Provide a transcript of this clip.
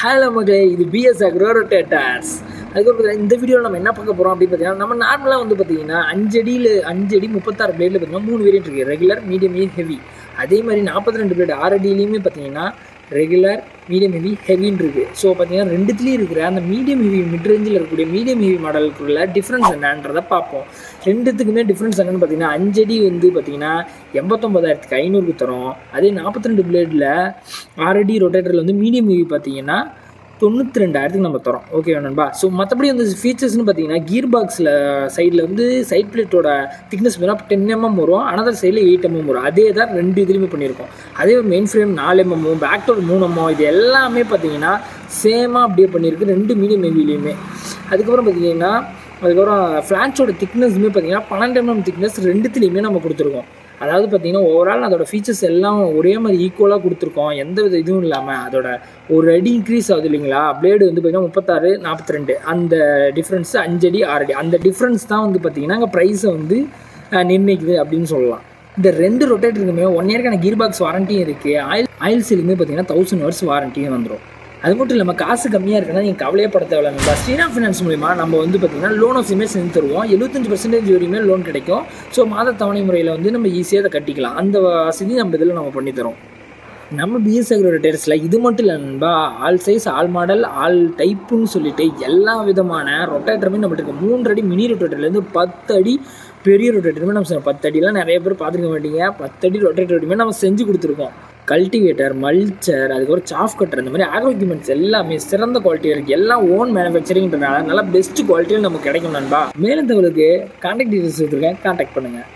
Hello மக்களே, இது PS agro ரொட்டேட்டர்ஸ். அதுக்கப்புறம் இந்த வீடியோவில் நம்ம என்ன பார்க்க போகிறோம் அப்படின்னு பார்த்தீங்கன்னா, நம்ம நார்மலாக வந்து பார்த்தீங்கன்னா 5 அடி 36 பிளேடில் பார்த்தீங்கன்னா 3 வேரியன்ட் இருக்குது. Regular, medium, heavy. அதே மாதிரி 42 பிளேடு 6 அடியிலையுமே பார்த்தீங்கன்னா ரெகுலர், மீடியம், ஹெவின்னு இருக்குது. ஸோ பார்த்தீங்கன்னா ரெண்டுத்துலேயும் இருக்கிற அந்த மீடியம் ஹெவி மிட்ரேஞ்சில் இருக்கக்கூடிய மீடியம் ஹெவி மாடலுக்குள்ள டிஃப்ரென்ஸ் என்னன்றதை பார்ப்போம். ரெண்டுத்துக்குமே டிஃப்ரென்ஸ் என்னென்னு பார்த்தீங்கன்னா 5 அடி வந்து பார்த்தீங்கன்னா 89,500 தரும். அதே 42 பிளேடில் 6 அடி ரொட்டேட்டரில் வந்து மீடியம் ஹெவி பார்த்தீங்கன்னா 92,000 நம்ம தரோம். ஓகே நண்பா. ஸோ மற்றபடி வந்து ஃபீச்சர்ஸ்னு பார்த்தீங்கன்னா கியர் பாக்ஸில் சைடில் வந்து சைட் பிளேட்டோட திக்னஸ் வேணால் 10 mm வரும், அனதர் சைடில் 8 mm வரும். அதே தான் ரெண்டு இதுலேயுமே பண்ணியிருக்கோம். அதே main frame 4 mm, back door 3 mm, இது எல்லாமே பார்த்தீங்கன்னா சேமாக அப்படியே பண்ணியிருக்கு ரெண்டு மீடியம் ஹெவிலையுமே. அதுக்கப்புறம் பார்த்தீங்கன்னா ஃப்ளான்ச்சோட திக்னஸுமே பார்த்தீங்கன்னா 12 mm திக்னஸ் ரெண்டுத்துலேயுமே நம்ம கொடுத்துருக்கோம். அதாவது பார்த்தீங்கன்னா ஓவரால் அதோட ஃபீச்சர்ஸ் எல்லாம் ஒரே மாதிரி ஈக்குவலாக கொடுத்துருக்கோம், எந்த வித இதுவும் இல்லாமல். அதோட ஒரு அடி இன்க்ரீஸ் ஆகுது இல்லைங்களா, பிளேடு வந்து பார்த்தீங்கன்னா 36, 42 அந்த டிஃப்ரென்ஸு 5 அடி 6 அடி அந்த டிஃப்ரென்ஸ் தான் வந்து பார்த்தீங்கன்னா அங்கே ப்ரைஸை வந்து நிர்ணயிக்குது அப்படின்னு சொல்லலாம். இந்த ரெண்டு ரொட்டேட்டருக்குமே 1 இயர்க்கான கீர் பாக்ஸ் வாரண்டியும் இருக்குது. ஆயில் சீலுமே பார்த்தீங்கன்னா 1000 hours வாரண்டியும் வந்துடும். அது மட்டும் இல்லாமல் காசு கம்மியாக இருக்குன்னா நீங்கள் கவலையே பட தேவையில்லை. ஸ்ரீராம் ஃபினான்ஸ் மூலிமா நம்ம வந்து பார்த்திங்கன்னா லோன் ஆஃப்ஸுமே செஞ்சு தருவோம். 75% வரையுமே லோன் கிடைக்கும். ஸோ மாத தவணை முறையில் வந்து நம்ம ஈஸியாக அதை கட்டிக்கலாம். அந்த வசதி நம்ம இதில் நம்ம பண்ணித்தரோம். நம்ம பிஎஸ் அக்ரோ ரொட்டேட்டர்ஸில் இது மட்டும் இல்லை நண்பா, all size, all model, all டைப்புன்னு சொல்லிட்டு எல்லா விதமான ரொட்டேட்டருமே நம்மகிட்ட இருக்குது. 3 அடி மினி ரொட்டேட்டர்லேருந்து 10 அடி பெரிய ரொட்டேட்டருமே நம்ம 10 அடிலாம் நிறைய பேர் பார்த்துருக்க மாட்டீங்க. 10 அடி ரொட்டேட்டருமே நம்ம செஞ்சு கொடுத்துருக்கோம். கல்டிவேட்டர், மல்ச்சர், அதுக்கப்புறம் சாஃப் கட்டர், இந்த மாதிரி ஆக்ரோ எக்யூப்மெண்ட்ஸ் எல்லாமே சிறந்த குவாலிட்டியாக இருக்குது. எல்லாம் ஓன் மேனுஃபேக்சரிங்கிறதுனால நல்லா பெஸ்ட் குவாலிட்டியில் நமக்கு கிடைக்கும் நண்பா. மேலும் தகவலுக்கு கான்டாக்ட் டீட்டெயில்ஸ் எடுத்துருக்கேன், கான்டாக்ட் பண்ணுங்கள்.